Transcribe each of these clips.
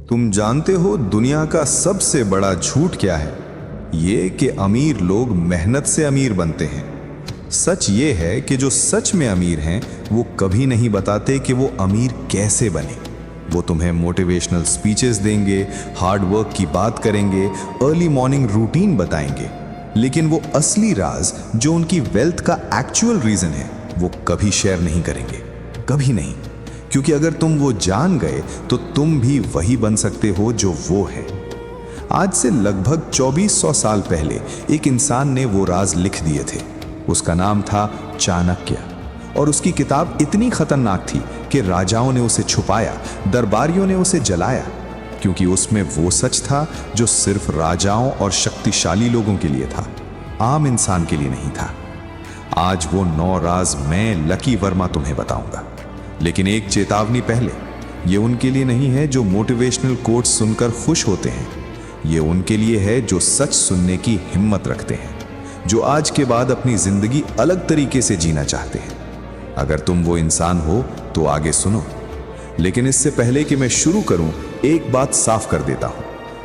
तुम जानते हो दुनिया का सबसे बड़ा झूठ क्या है? ये कि अमीर लोग मेहनत से अमीर बनते हैं। सच ये है कि जो सच में अमीर हैं वो कभी नहीं बताते कि वो अमीर कैसे बने। वो तुम्हें मोटिवेशनल स्पीचेस देंगे, हार्ड वर्क की बात करेंगे, अर्ली मॉर्निंग रूटीन बताएंगे, लेकिन वो असली राज जो उनकी वेल्थ का एक्चुअल रीजन है वो कभी शेयर नहीं करेंगे, कभी नहीं। क्योंकि अगर तुम वो जान गए तो तुम भी वही बन सकते हो जो वो है। आज से लगभग 2400 साल पहले एक इंसान ने वो राज लिख दिए थे। उसका नाम था चाणक्य, और उसकी किताब इतनी खतरनाक थी कि राजाओं ने उसे छुपाया, दरबारियों ने उसे जलाया, क्योंकि उसमें वो सच था जो सिर्फ राजाओं और शक्तिशाली लोगों के लिए था, आम इंसान के लिए नहीं था। आज वो 9 राज मैं लकी वर्मा तुम्हें बताऊंगा, लेकिन एक चेतावनी पहले। ये उनके लिए नहीं है जो मोटिवेशनल कोट्स सुनकर खुश होते हैं, ये उनके लिए है जो सच सुनने की हिम्मत रखते हैं, जो आज के बाद अपनी जिंदगी अलग तरीके से जीना चाहते हैं। अगर तुम वो इंसान हो तो आगे सुनो, लेकिन इससे पहले कि मैं शुरू करूं एक बात साफ कर देता हूं,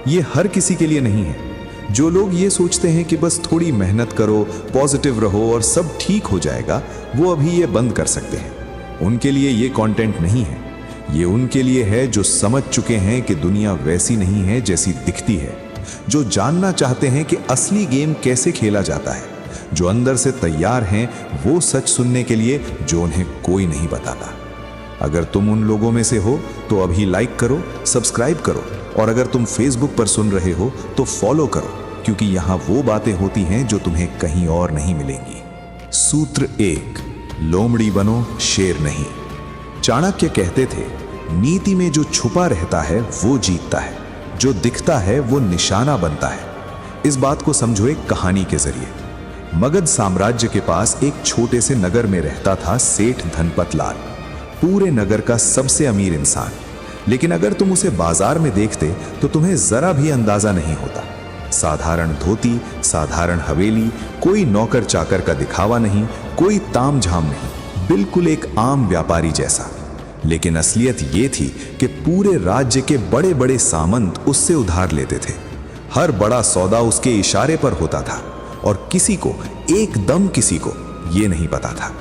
ये हर किसी के लिए नहीं है। जो लोग ये सोचते हैं कि बस थोड़ी मेहनत करो, पॉजिटिव रहो और सब ठीक हो जाएगा, वो अभी ये बंद कर सकते हैं। उनके लिए ये कंटेंट नहीं है। ये उनके लिए है जो समझ चुके हैं कि दुनिया वैसी नहीं है जैसी दिखती है, जो जानना चाहते हैं कि असली गेम कैसे खेला जाता है, जो अंदर से तैयार हैं वो सच सुनने के लिए जो उन्हें कोई नहीं बताता। अगर तुम उन लोगों में से हो तो अभी लाइक करो, सब्सक्राइब करो, और अगर तुम फेसबुक पर सुन रहे हो तो फॉलो करो, क्योंकि यहां वो बातें होती हैं जो तुम्हें कहीं और नहीं मिलेंगी। सूत्र 1, लोमड़ी बनो, शेर नहीं। चाणक्य कहते थे, नीति में जो छुपा रहता है वो जीतता है, जो दिखता है वो निशाना बनता है। इस बात को समझो एक कहानी के जरिए। मगध साम्राज्य के पास एक छोटे से नगर में रहता था सेठ धनपत लाल, पूरे नगर का सबसे अमीर इंसान। लेकिन अगर तुम उसे बाजार में देखते तो तुम्हें जरा भी अंदाजा नहीं होता। साधारण धोती, साधारण हवेली, कोई नौकर चाकर का दिखावा नहीं, कोई ताम झाम नहीं, बिल्कुल एक आम व्यापारी जैसा। लेकिन असलियत ये थी कि पूरे राज्य के बड़े बड़े सामंत उससे उधार लेते थे। हर बड़ा सौदा उसके इशारे पर होता था, और किसी को, एकदम किसी को ये नहीं पता था।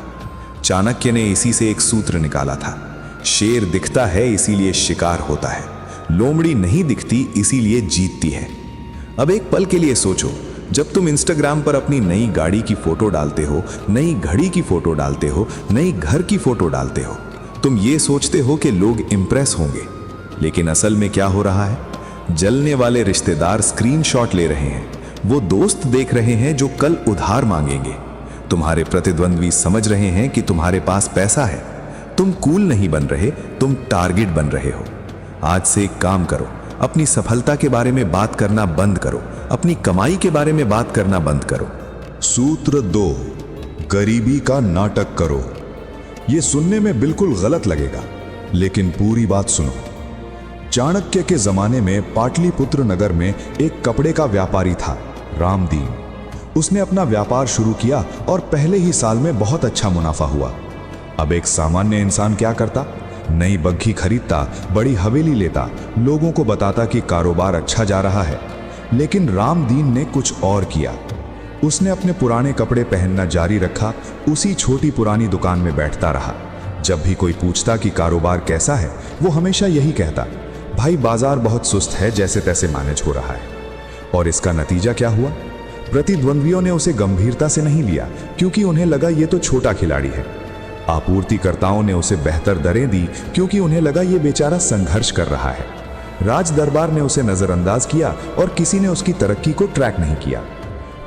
चाणक्य ने इसी से एक सूत्र निकाला था, शेर दिखता है इसीलिए शिकार होता है, लोमड़ी नहीं दिखती इसीलिए जीतती है। अब एक पल के लिए सोचो, जब तुम इंस्टाग्राम पर अपनी नई गाड़ी की फोटो डालते हो, नई घड़ी की फोटो डालते हो, नई घर की फोटो डालते हो, तुम ये सोचते हो कि लोग इंप्रेस होंगे, लेकिन असल में क्या हो रहा है? जलने वाले रिश्तेदार स्क्रीनशॉट ले रहे हैं, वो दोस्त देख रहे हैं जो कल उधार मांगेंगे, तुम्हारे प्रतिद्वंद्वी समझ रहे हैं कि तुम्हारे पास पैसा है। तुम कूल नहीं बन रहे, तुम टारगेट बन रहे हो। आज से एक काम करो, अपनी सफलता के बारे में बात करना बंद करो, अपनी कमाई के बारे में बात करना बंद करो। सूत्र 2, गरीबी का नाटक करो। यह सुनने में बिल्कुल गलत लगेगा, लेकिन पूरी बात सुनो। चाणक्य के जमाने में पाटलिपुत्र नगर में एक कपड़े का व्यापारी था, रामदीन। उसने अपना व्यापार शुरू किया और पहले ही साल में बहुत अच्छा मुनाफा हुआ। अब एक सामान्य इंसान क्या करता? नई बग्घी खरीदता, बड़ी हवेली लेता, लोगों को बताता कि कारोबार अच्छा जा रहा है। लेकिन रामदीन ने कुछ और किया। उसने अपने पुराने कपड़े पहनना जारी रखा, उसी छोटी पुरानी दुकान में बैठता रहा। जब भी कोई पूछता कि कारोबार कैसा है, वो हमेशा यही कहता, भाई बाजार बहुत सुस्त है, जैसे तैसे मैनेज हो रहा है। और इसका नतीजा क्या हुआ? प्रतिद्वंद्वियों ने उसे गंभीरता से नहीं लिया, क्योंकि उन्हें लगा ये तो छोटा खिलाड़ी है। आपूर्तिकर्ताओं ने उसे बेहतर दरें दी, क्योंकि उन्हें लगा ये बेचारा संघर्ष कर रहा है। राज दरबार ने उसे नजरअंदाज किया और किसी ने उसकी तरक्की को ट्रैक नहीं किया।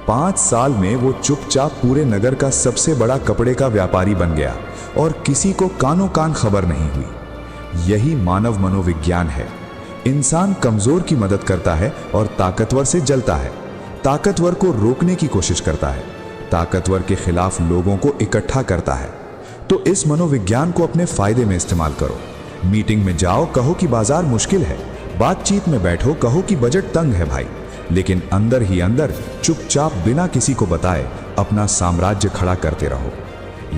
5 साल में वो चुपचाप पूरे नगर का सबसे बड़ा कपड़े का व्यापारी बन गया और किसी को कानों कान खबर नहीं हुई। यही मानव मनोविज्ञान है। इंसान कमजोर की मदद करता है और ताकतवर से जलता है, ताकतवर को रोकने की कोशिश करता है, ताकतवर के खिलाफ लोगों को इकट्ठा करता है। तो इस मनोविज्ञान को अपने फायदे में इस्तेमाल करो। मीटिंग में जाओ, कहो कि बाजार मुश्किल है। बातचीत में बैठो, कहो कि बजट तंग है भाई, लेकिन अंदर ही अंदर चुपचाप बिना किसी को बताए अपना साम्राज्य खड़ा करते रहो।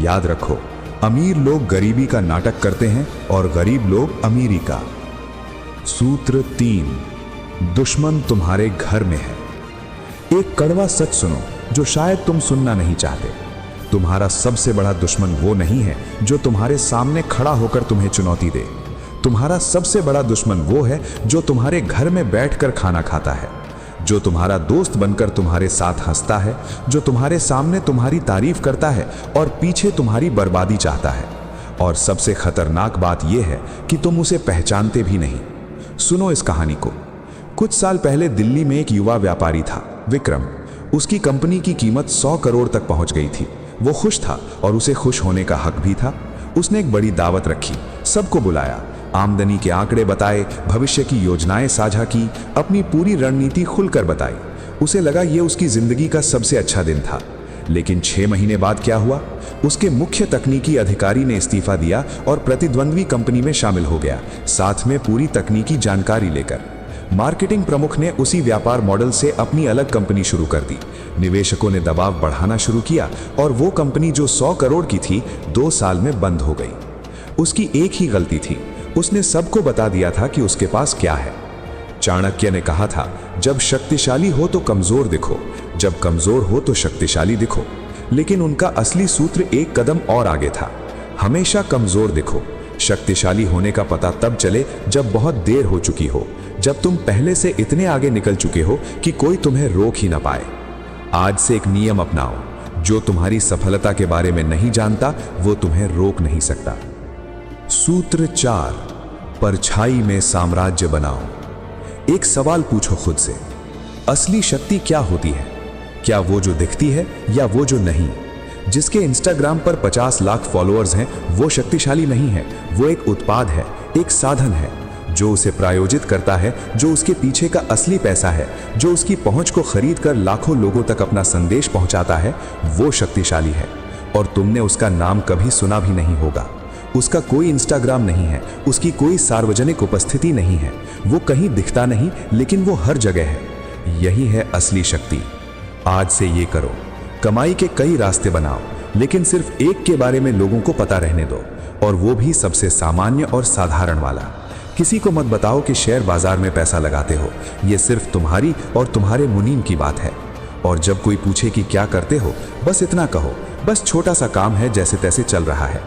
याद रखो, अमीर लोग गरीबी का नाटक करते हैं और गरीब लोग अमीरी का। सूत्र 3, दुश्मन तुम्हारे घर में है। एक कड़वा सच सुनो जो शायद तुम सुनना नहीं चाहते। तुम्हारा सबसे बड़ा दुश्मन वो नहीं है जो तुम्हारे सामने खड़ा होकर तुम्हें चुनौती दे। तुम्हारा सबसे बड़ा दुश्मन वो है जो तुम्हारे घर में बैठकर खाना खाता है, जो तुम्हारा दोस्त बनकर तुम्हारे साथ हंसता है, जो तुम्हारे सामने तुम्हारी तारीफ करता है और पीछे तुम्हारी बर्बादी चाहता है। और सबसे खतरनाक बात यह है कि तुम उसे पहचानते भी नहीं। सुनो इस कहानी को। कुछ साल पहले दिल्ली में एक युवा व्यापारी था, विक्रम। उसकी कंपनी की कीमत 100 करोड़ तक पहुंच गई थी। वो खुश था और उसे खुश होने का हक भी था। उसने एक बड़ी दावत रखी, सबको बुलाया, आमदनी के आंकड़े बताए, भविष्य की योजनाएं साझा की, अपनी पूरी रणनीति खुलकर बताई। उसे लगा ये उसकी जिंदगी का सबसे अच्छा दिन था। लेकिन 6 महीने बाद क्या हुआ? उसके मुख्य तकनीकी अधिकारी ने इस्तीफा दिया और प्रतिद्वंद्वी कंपनी में शामिल हो गया, साथ में पूरी तकनीकी जानकारी लेकर। मार्केटिंग प्रमुख ने उसी व्यापार मॉडल से अपनी अलग कंपनी शुरू कर दी। निवेशकों ने दबाव बढ़ाना शुरू किया और वो कंपनी जो 100 करोड़ की थी 2 साल में बंद हो गई। उसकी एक ही गलती थी, उसने सबको बता दिया था कि उसके पास क्या है। चाणक्य ने कहा था, जब शक्तिशाली हो तो कमजोर दिखो, जब कमजोर हो तो शक्तिशाली दिखो। लेकिन उनका असली सूत्र एक कदम और आगे था। हमेशा कमजोर दिखो। शक्तिशाली होने का पता तब चले जब बहुत देर हो चुकी हो, जब तुम पहले से इतने आगे निकल चुके हो कि कोई तुम्हें रोक ही ना पाए। आज से एक नियम अपनाओ, जो तुम्हारी सफलता के बारे में नहीं जानता वो तुम्हें रोक नहीं सकता। सूत्र 4, परछाई में साम्राज्य बनाओ। एक सवाल पूछो खुद से, असली शक्ति क्या होती है? क्या वो जो दिखती है या वो जो नहीं? जिसके इंस्टाग्राम पर 50 लाख फॉलोअर्स हैं वो शक्तिशाली नहीं है, वो एक उत्पाद है, एक साधन है। जो उसे प्रायोजित करता है, जो उसके पीछे का असली पैसा है, जो उसकी पहुंच को खरीद कर लाखों लोगों तक अपना संदेश पहुंचाता है, वो शक्तिशाली है। और तुमने उसका नाम कभी सुना भी नहीं होगा। उसका कोई इंस्टाग्राम नहीं है, उसकी कोई सार्वजनिक उपस्थिति नहीं है, वो कहीं दिखता नहीं लेकिन वो हर जगह है। यही है असली शक्ति। आज से ये करो, कमाई के कई रास्ते बनाओ, लेकिन सिर्फ एक के बारे में लोगों को पता रहने दो, और वो भी सबसे सामान्य और साधारण वाला। किसी को मत बताओ कि शेयर बाजार में पैसा लगाते हो, ये सिर्फ तुम्हारी और तुम्हारे मुनीम की बात है। और जब कोई पूछे कि क्या करते हो, बस इतना कहो, बस छोटा सा काम है, जैसे तैसे चल रहा है।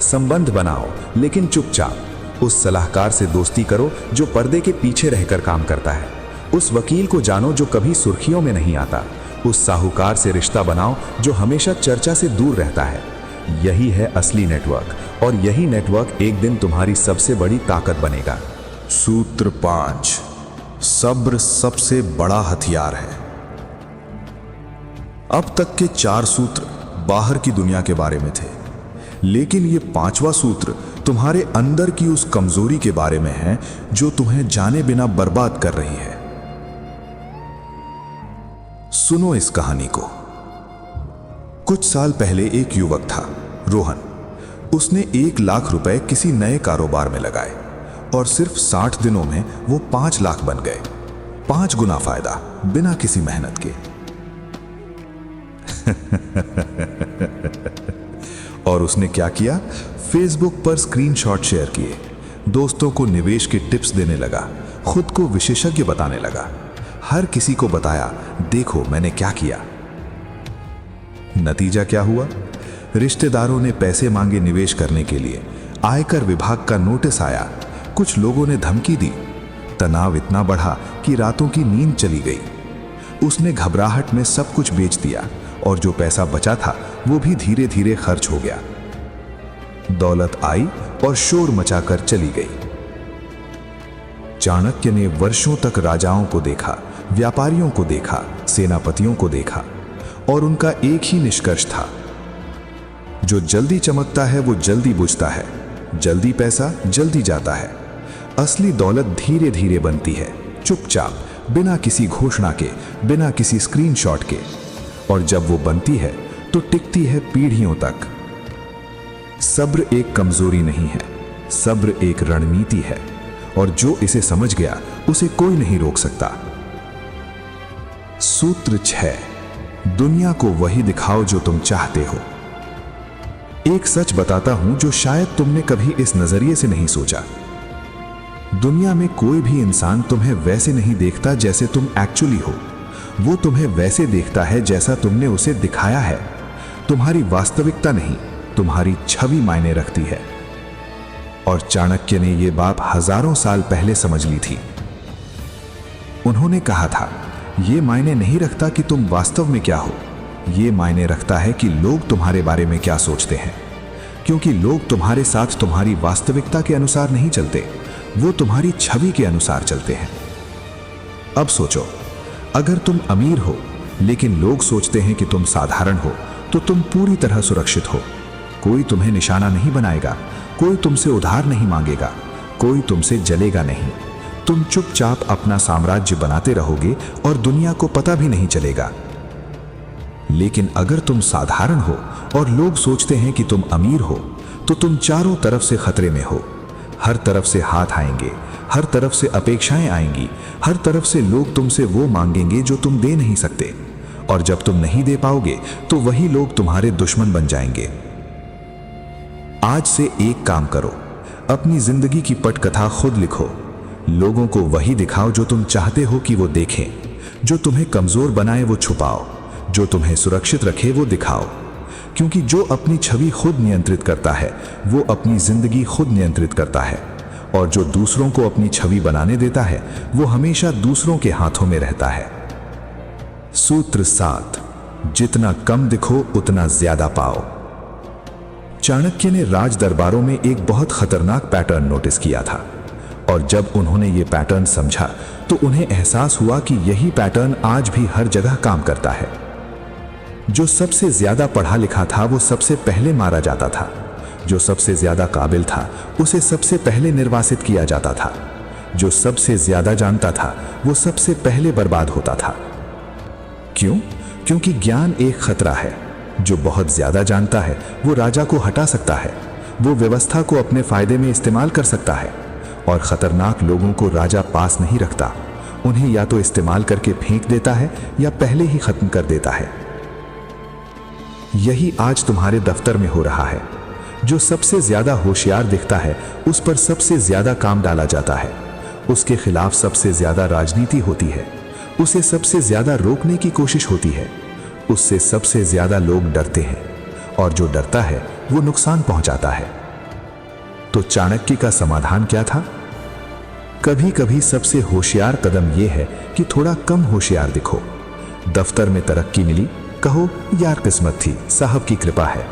संबंध बनाओ लेकिन चुपचाप। उस सलाहकार से दोस्ती करो जो पर्दे के पीछे रहकर काम करता है। उस वकील को जानो जो कभी सुर्खियों में नहीं आता। उस साहूकार से रिश्ता बनाओ जो हमेशा चर्चा से दूर रहता है। यही है असली नेटवर्क, और यही नेटवर्क एक दिन तुम्हारी सबसे बड़ी ताकत बनेगा। सूत्र 5, सब्र सबसे बड़ा हथियार है। अब तक के 4 सूत्र बाहर की दुनिया के बारे में थे, लेकिन ये 5वां सूत्र तुम्हारे अंदर की उस कमजोरी के बारे में है जो तुम्हें जाने बिना बर्बाद कर रही है। सुनो इस कहानी को। कुछ साल पहले एक युवक था, रोहन। उसने 1 लाख रुपए किसी नए कारोबार में लगाए और सिर्फ 60 दिनों में वो 5 लाख बन गए। 5 गुना फायदा बिना किसी मेहनत के। और उसने क्या किया? फेसबुक पर स्क्रीनशॉट शेयर किए, दोस्तों को निवेश के टिप्स देने लगा, खुद को विशेषज्ञ बताने लगा, हर किसी को बताया, देखो मैंने क्या किया। नतीजा क्या हुआ? रिश्तेदारों ने पैसे मांगे निवेश करने के लिए, आयकर विभाग का नोटिस आया, कुछ लोगों ने धमकी दी। तनाव इतना बढ़ा कि रातों की नींद चली गई। उसने घबराहट में सब कुछ बेच दिया और जो पैसा बचा था वो भी धीरे धीरे खर्च हो गया। दौलत आई और शोर मचाकर चली गई। चाणक्य ने वर्षों तक राजाओं को देखा, व्यापारियों को देखा, सेनापतियों को देखा, और उनका एक ही निष्कर्ष था, जो जल्दी चमकता है वो जल्दी बुझता है, जल्दी पैसा जल्दी जाता है। असली दौलत धीरे धीरे बनती है, चुपचाप, बिना किसी घोषणा के, बिना किसी स्क्रीनशॉट के। और जब वो बनती है तो टिकती है पीढ़ियों तक। सब्र एक कमजोरी नहीं है, सब्र एक रणनीति है, और जो इसे समझ गया उसे कोई नहीं रोक सकता। सूत्र 6, दुनिया को वही दिखाओ जो तुम चाहते हो। एक सच बताता हूं जो शायद तुमने कभी इस नजरिए से नहीं सोचा। दुनिया में कोई भी इंसान तुम्हें वैसे नहीं देखता जैसे तुम एक्चुअली हो। वो तुम्हें वैसे देखता है जैसा तुमने उसे दिखाया है। तुम्हारी वास्तविकता नहीं, तुम्हारी छवि मायने रखती है। और चाणक्य ने यह बात हजारों साल पहले समझ ली थी। उन्होंने कहा था, यह मायने नहीं रखता कि तुम वास्तव में क्या हो, यह मायने रखता है कि लोग तुम्हारे बारे में क्या सोचते हैं। क्योंकि लोग तुम्हारे साथ तुम्हारी वास्तविकता के अनुसार नहीं चलते, वो तुम्हारी छवि के अनुसार चलते हैं। अब सोचो, अगर तुम अमीर हो लेकिन लोग सोचते हैं कि तुम साधारण हो, तो तुम पूरी तरह सुरक्षित हो। कोई तुम्हें निशाना नहीं बनाएगा, कोई तुमसे उधार नहीं मांगेगा, कोई तुमसे जलेगा नहीं। तुम चुपचाप अपना साम्राज्य बनाते रहोगे और दुनिया को पता भी नहीं चलेगा। लेकिन अगर तुम साधारण हो और लोग सोचते हैं कि तुम अमीर हो, तो तुम चारों तरफ से खतरे में हो। हर तरफ से हाथ आएंगे, हर तरफ से अपेक्षाएं आएंगी, हर तरफ से लोग तुमसे वो मांगेंगे जो तुम दे नहीं सकते। और जब तुम नहीं दे पाओगे तो वही लोग तुम्हारे दुश्मन बन जाएंगे। आज से एक काम करो, अपनी जिंदगी की पटकथा खुद लिखो। लोगों को वही दिखाओ जो तुम चाहते हो कि वो देखें। जो तुम्हें कमजोर बनाए वो छुपाओ, जो तुम्हें सुरक्षित रखे वो दिखाओ। क्योंकि जो अपनी छवि खुद नियंत्रित करता है वो अपनी जिंदगी खुद नियंत्रित करता है, और जो दूसरों को अपनी छवि बनाने देता है वो हमेशा दूसरों के हाथों में रहता है। सूत्र 7, जितना कम दिखो उतना ज्यादा पाओ। चाणक्य ने राज दरबारों में एक बहुत खतरनाक पैटर्न नोटिस किया था, और जब उन्होंने ये पैटर्न समझा तो उन्हें एहसास हुआ कि यही पैटर्न आज भी हर जगह काम करता है। जो सबसे ज्यादा पढ़ा लिखा था वो सबसे पहले मारा जाता था, जो सबसे ज्यादा काबिल था उसे सबसे पहले निर्वासित किया जाता था, जो सबसे ज्यादा जानता था वो सबसे पहले बर्बाद होता था। क्यों? क्योंकि ज्ञान एक खतरा है। जो बहुत ज्यादा जानता है वो राजा को हटा सकता है, वो व्यवस्था को अपने फायदे में इस्तेमाल कर सकता है, और खतरनाक लोगों को राजा पास नहीं रखता। उन्हें या तो इस्तेमाल करके फेंक देता है या पहले ही खत्म कर देता है। यही आज तुम्हारे दफ्तर में हो रहा है। जो सबसे ज्यादा होशियार दिखता है उस पर सबसे ज्यादा काम डाला जाता है, उसके खिलाफ सबसे ज्यादा राजनीति होती है, उसे सबसे ज्यादा रोकने की कोशिश होती है, उससे सबसे ज्यादा लोग डरते हैं, और जो डरता है वो नुकसान पहुंचाता है। तो चाणक्य का समाधान क्या था? कभी कभी सबसे होशियार कदम यह है कि थोड़ा कम होशियार दिखो। दफ्तर में तरक्की मिली, कहो यार किस्मत थी, साहब की कृपा है।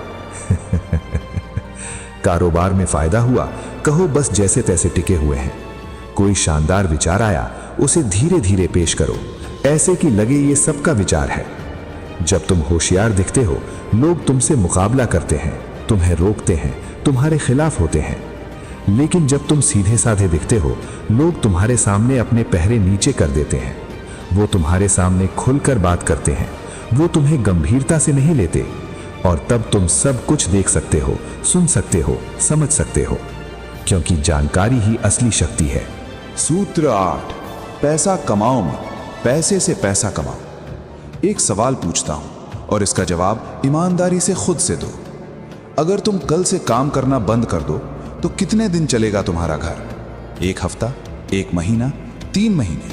कारोबार में फायदा हुआ, कहो बस जैसे तैसे टिके हुए हैं। कोई शानदार विचार आया, उसे धीरे धीरे पेश करो, ऐसे कि लगे ये सबका विचार है। जब तुम होशियार दिखते हो, लोग तुमसे मुकाबला करते हैं, तुम्हें रोकते हैं, तुम्हारे खिलाफ होते हैं। लेकिन जब तुम सीधे साधे दिखते हो, लोग तुम्हारे सामने अपने पहरे नीचे कर देते हैं। वो तुम्हारे सामने खुलकर बात करते हैं, वो तुम्हें गंभीरता से नहीं लेते, और तब तुम सब कुछ देख सकते हो, सुन सकते हो, समझ सकते हो, क्योंकि जानकारी ही असली शक्ति है। सूत्र 8, पैसा कमाओ मत, पैसे से पैसा कमाओ। एक सवाल पूछता हूं और इसका जवाब ईमानदारी से खुद से दो। अगर तुम कल से काम करना बंद कर दो तो कितने दिन चलेगा तुम्हारा घर? 1 हफ्ता, 1 महीना, 3 महीने?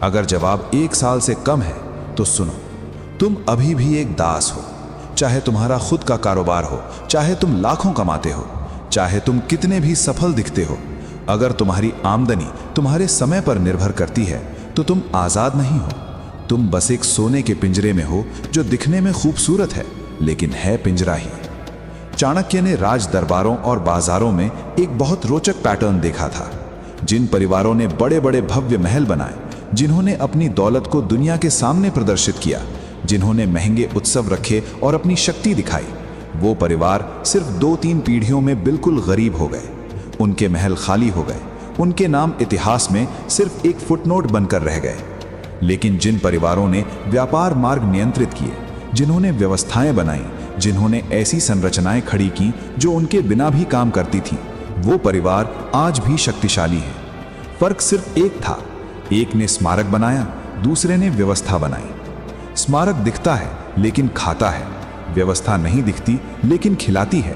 अगर जवाब 1 साल से कम है तो सुनो, तुम अभी भी एक दास हो। चाहे तुम्हारा खुद का कारोबार हो, चाहे तुम लाखों कमाते हो, चाहे तुम कितने भी सफल दिखते हो, अगर तुम्हारी आमदनी तुम्हारे समय पर निर्भर करती है तो तुम आजाद नहीं हो। तुम बस एक सोने के पिंजरे में हो जो दिखने में खूबसूरत है लेकिन है पिंजरा ही। चाणक्य ने राज दरबारों और बाजारों में एक बहुत रोचक पैटर्न देखा था। जिन परिवारों ने बड़े बड़े भव्य महल बनाए, जिन्होंने अपनी दौलत को दुनिया के सामने प्रदर्शित किया, जिन्होंने महंगे उत्सव रखे और अपनी शक्ति दिखाई, वो परिवार सिर्फ 2-3 पीढ़ियों में बिल्कुल गरीब हो गए। उनके महल खाली हो गए, उनके नाम इतिहास में सिर्फ एक फुटनोट बनकर रह गए। लेकिन जिन परिवारों ने व्यापार मार्ग नियंत्रित किए, जिन्होंने व्यवस्थाएं बनाई, जिन्होंने ऐसी संरचनाएं खड़ी की जो उनके बिना भी काम करती थीं, वो परिवार आज भी शक्तिशाली है। फर्क सिर्फ एक था, एक ने स्मारक बनाया, दूसरे ने व्यवस्था बनाई। स्मारक दिखता है लेकिन खाता है, व्यवस्था नहीं दिखती लेकिन खिलाती है।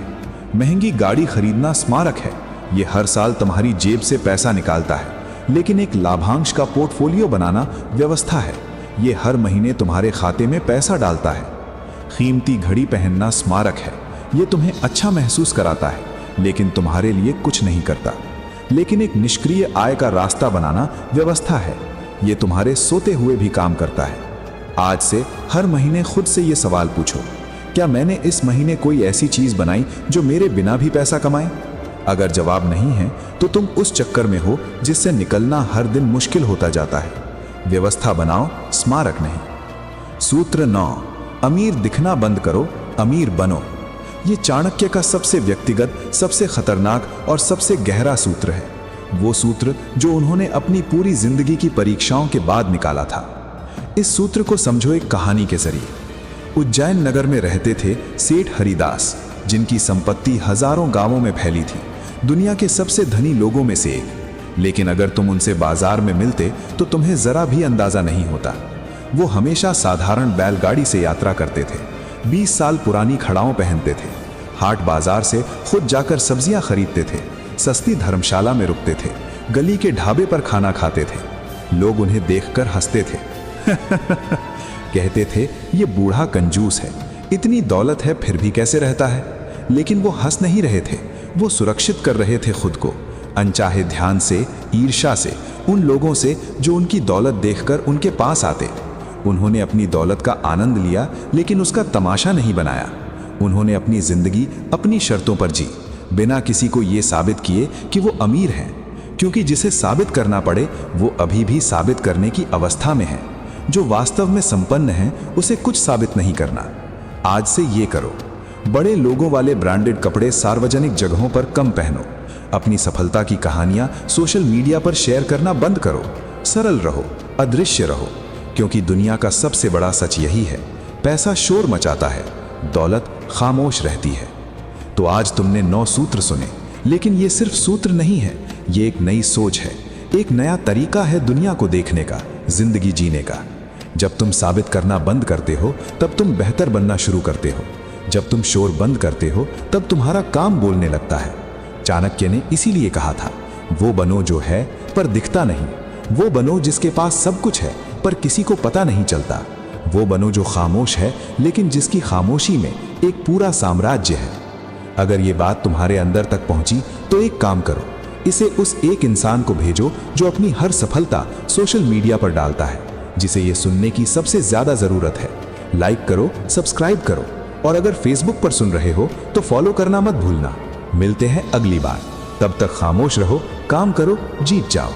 महंगी गाड़ी खरीदना स्मारक है, ये हर साल तुम्हारी जेब से पैसा निकालता है, लेकिन एक लाभांश का पोर्टफोलियो बनाना व्यवस्था है। ये हर महीने तुम्हारे खाते में पैसा डालता है। कीमती घड़ी पहनना स्मारक है। ये तुम्हें अच्छा महसूस कराता है, लेकिन तुम्हारे लिए कुछ नहीं करता। लेकिन एक निष्क्रिय आय का रास्ता बनाना व्यवस्था है। ये तुम्हारे सोते हुए भी काम करता है। आज से हर महीने खुद से ये सवाल पूछो, क्या मैंने इस महीने कोई ऐसी चीज बनाई जो मेरे बिना भी पैसा कमाए? अगर जवाब नहीं है तो तुम उस चक्कर में हो जिससे निकलना हर दिन मुश्किल होता जाता है। व्यवस्था बनाओ, स्मारक नहीं। सूत्र 9, अमीर दिखना बंद करो, अमीर बनो। ये चाणक्य का सबसे व्यक्तिगत, सबसे खतरनाक और सबसे गहरा सूत्र है। वो सूत्र जो उन्होंने अपनी पूरी जिंदगी की परीक्षाओं के बाद निकाला था। इस सूत्र को समझो एक कहानी के जरिए। उज्जैन नगर में रहते थे सेठ हरिदास, जिनकी संपत्ति हजारों गांवों में फैली थी, दुनिया के सबसे धनी लोगों में से एक। लेकिन अगर तुम उनसे बाजार में मिलते तो तुम्हें जरा भी अंदाजा नहीं होता। वो हमेशा साधारण बैलगाड़ी से यात्रा करते थे, 20 साल पुरानी खड़ाओं पहनते थे, हाट बाजार से खुद जाकर सब्जियां खरीदते थे, सस्ती धर्मशाला में रुकते थे, गली के ढाबे पर खाना खाते थे। लोग उन्हें देखकर हंसते थे। कहते थे ये बूढ़ा कंजूस है, इतनी दौलत है फिर भी कैसे रहता है। लेकिन वो हंस नहीं रहे थे, वो सुरक्षित कर रहे थे खुद को, अनचाहे ध्यान से, ईर्ष्या से, उन लोगों से जो उनकी दौलत देखकर उनके पास आते। उन्होंने अपनी दौलत का आनंद लिया, लेकिन उसका तमाशा नहीं बनाया। उन्होंने अपनी जिंदगी अपनी शर्तों पर जी, बिना किसी को ये साबित किए कि वो अमीर हैं, क्योंकि जिसे साबित करना पड़े वो अभी भी साबित करने की अवस्था में है। जो वास्तव में संपन्न है उसे कुछ साबित नहीं करना। आज से ये करो, बड़े लोगों वाले ब्रांडेड कपड़े सार्वजनिक जगहों पर कम पहनो। अपनी सफलता की कहानियां सोशल मीडिया पर शेयर करना बंद करो। सरल रहो, अदृश्य रहो, क्योंकि दुनिया का सबसे बड़ा सच यही है, पैसा शोर मचाता है, दौलत खामोश रहती है। तो आज तुमने 9 सूत्र सुने, लेकिन ये सिर्फ सूत्र नहीं है, ये एक नई सोच है, एक नया तरीका है दुनिया को देखने का, जिंदगी जीने का। जब तुम साबित करना बंद करते हो तब तुम बेहतर बनना शुरू करते हो। जब तुम शोर बंद करते हो तब तुम्हारा काम बोलने लगता है। चाणक्य ने इसीलिए कहा था, वो बनो जो है पर दिखता नहीं, वो बनो जिसके पास सब कुछ है पर किसी को पता नहीं चलता, वो बनो जो खामोश है लेकिन जिसकी खामोशी में एक पूरा साम्राज्य है। अगर ये बात तुम्हारे अंदर तक पहुंची तो एक काम करो, इसे उस एक इंसान को भेजो जो अपनी हर सफलता सोशल मीडिया पर डालता है, जिसे ये सुनने की सबसे ज्यादा जरूरत है। लाइक करो, सब्सक्राइब करो, और अगर फेसबुक पर सुन रहे हो तो फॉलो करना मत भूलना। मिलते हैं अगली बार, तब तक खामोश रहो, काम करो, जीत जाओ।